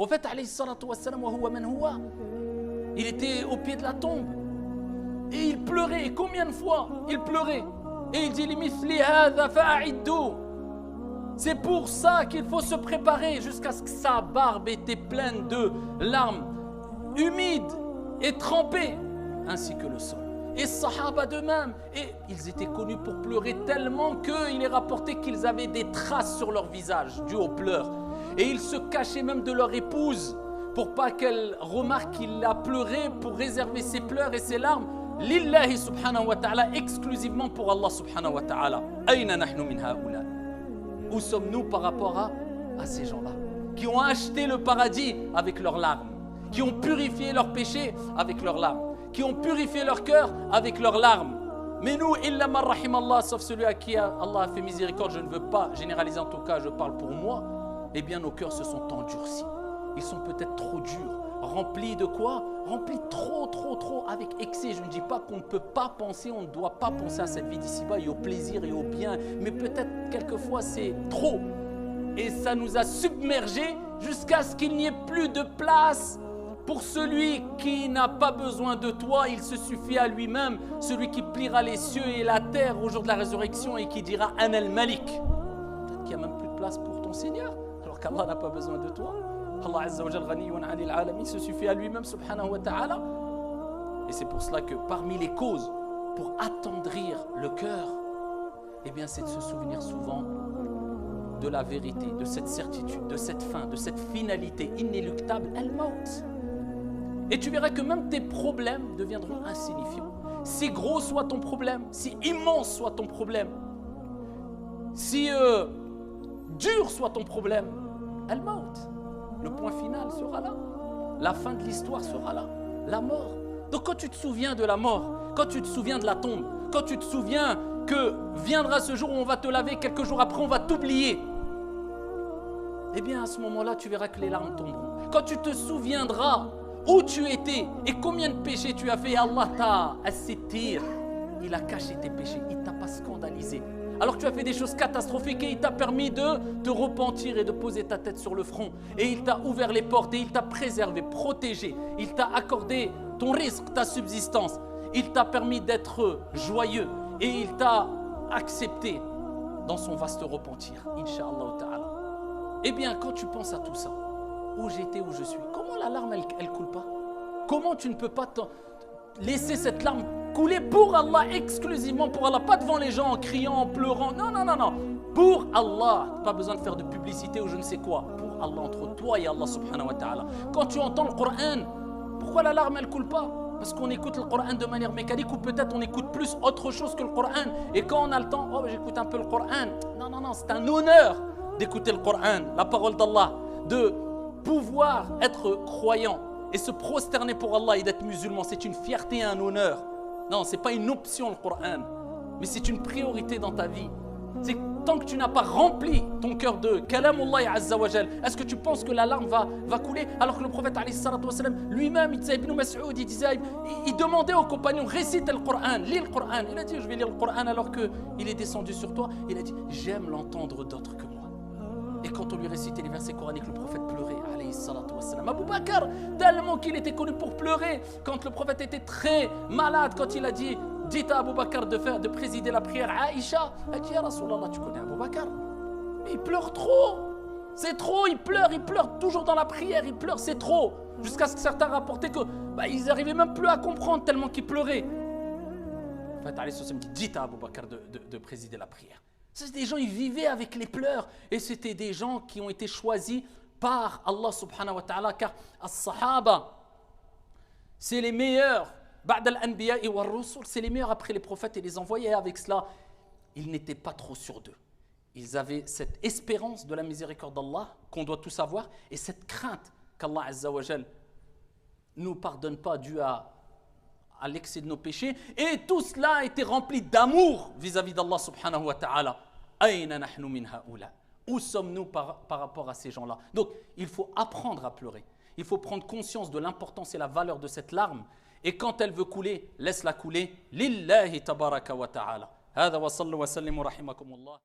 prophète, alayhi salatu wassalam, wa huwa man huwa, il était au pied de la tombe. Et il pleurait. Et combien de fois il pleurait? Et il dit Limithli hadha fa'iddu. C'est pour ça qu'il faut se préparer, jusqu'à ce que sa barbe était pleine de larmes, humides et trempées, ainsi que le sang. Et Sahaba d'eux-mêmes, et ils étaient connus pour pleurer tellement qu'il est rapporté qu'ils avaient des traces sur leur visage dues aux pleurs. Et ils se cachaient même de leur épouse pour pas qu'elle remarque qu'il a pleuré, pour réserver ses pleurs et ses larmes lillahi subhanahu wa ta'ala, exclusivement pour Allah subhanahu wa ta'ala. Ayna nahnu min haoula. Où sommes-nous par rapport à ces gens-là qui ont acheté le paradis avec leurs larmes, qui ont purifié leurs péchés avec leurs larmes, qui ont purifié leur cœur avec leurs larmes? Mais nous, illa man rahim Allah, sauf celui à qui Allah a fait miséricorde, je ne veux pas généraliser, en tout cas je parle pour moi, eh bien nos cœurs se sont endurcis. Ils sont peut-être trop durs. Remplis de quoi? Remplis trop avec excès. Je ne dis pas qu'on ne peut pas penser, on ne doit pas penser à cette vie d'ici-bas et au plaisir et au bien, mais peut-être quelquefois c'est trop. Et ça nous a submergés jusqu'à ce qu'il n'y ait plus de place pour celui qui n'a pas besoin de toi. Il se suffit à lui-même, celui qui pliera les cieux et la terre au jour de la résurrection et qui dira Ana al-Malik. Peut-être qu'il n'y a même plus de place pour ton Seigneur, alors qu'Allah n'a pas besoin de toi. Allah Azza wa Jal Ghaniyun 'anil 'alamin, se suffit à lui-même subhanahu wa ta'ala. Et c'est pour cela que parmi les causes pour attendrir le cœur, eh bien c'est de se souvenir souvent de la vérité, de cette certitude, de cette fin, de cette finalité inéluctable, al-maut. Et tu verras que même tes problèmes deviendront insignifiants. Si gros soit ton problème, si immense soit ton problème, si dur soit ton problème, al-maut. Le point final sera là. La fin de l'histoire sera là. La mort. Donc quand tu te souviens de la mort, quand tu te souviens de la tombe, quand tu te souviens que viendra ce jour où on va te laver, quelques jours après on va t'oublier, eh bien à ce moment-là tu verras que les larmes tomberont. Quand tu te souviendras où tu étais et combien de péchés tu as fait, Allah t'a as-sittir, il a caché tes péchés, il ne t'a pas scandalisé. Alors que tu as fait des choses catastrophiques et il t'a permis de te repentir et de poser ta tête sur le front. Et il t'a ouvert les portes et il t'a préservé, protégé. Il t'a accordé ton risque, ta subsistance. Il t'a permis d'être joyeux et il t'a accepté dans son vaste repentir. Inch'Allah ta'ala. Eh bien, quand tu penses à tout ça, où j'étais, où je suis, comment la larme, elle coule pas? Comment tu ne peux pas laisser cette larme couler pour Allah, exclusivement pour Allah, pas devant les gens en criant, en pleurant, non, pour Allah, pas besoin de faire de publicité ou je ne sais quoi, pour Allah, entre toi et Allah subhanahu wa ta'ala. Quand tu entends le Coran, pourquoi la larme elle coule pas? Parce qu'on écoute le Coran de manière mécanique ou peut-être on écoute plus autre chose que le Coran, et quand on a le temps, oh j'écoute un peu le Coran, non, c'est un honneur d'écouter le Coran, la parole d'Allah, de pouvoir être croyant et se prosterner pour Allah et d'être musulman, c'est une fierté et un honneur. Non, ce n'est pas une option le Coran, mais c'est une priorité dans ta vie. C'est tant que tu n'as pas rempli ton cœur de Kalamullah Azza wa Jal, est-ce que tu penses que la larme va couler? Alors que le prophète alayhi salatu wa salam, lui-même, Ibn Mas'ud, il demandait aux compagnons, récite le Coran, lis le Coran. Il a dit, je vais lire le Coran alors qu'il est descendu sur toi. Il a dit, j'aime l'entendre d'autres que moi. Et quand on lui récitait les versets coraniques, le prophète pleurait, alayhi salatu wa salam. Abu Bakr, tellement qu'il était connu pour pleurer, quand le prophète était très malade, quand il a dit, dites à Abu Bakr de présider la prière, Aïcha, elle a dit, ya Rasulallah, tu connais Abu Bakr? Mais il pleure trop, c'est trop, il pleure toujours dans la prière, il pleure, c'est trop. Jusqu'à ce que certains rapportaient que ils n'arrivaient même plus à comprendre tellement qu'il pleurait. Le prophète alayhi salatu wa salam dit, dites à Abu Bakr de présider la prière. C'est des gens, ils vivaient avec les pleurs. Et c'était des gens qui ont été choisis par Allah subhanahu wa ta'ala. Car as-sahaba, c'est les meilleurs. Ba'd al-anbiya wa ar-rusul, c'est les meilleurs après les prophètes et les envoyés. Et avec cela, ils n'étaient pas trop sûrs d'eux. Ils avaient cette espérance de la miséricorde d'Allah, qu'on doit tous avoir, et cette crainte qu'Allah Azza wa Jal nous pardonne pas dû à l'excès de nos péchés, et tout cela a été rempli d'amour vis-à-vis d'Allah subhanahu wa ta'ala. Ayna nahnu min haoula. Où sommes-nous par rapport à ces gens-là? Donc, il faut apprendre à pleurer. Il faut prendre conscience de l'importance et la valeur de cette larme. Et quand elle veut couler, laisse-la couler. Lillahi tabaraka wa ta'ala. Hada wa sallu wa sallimu rahimakumullah.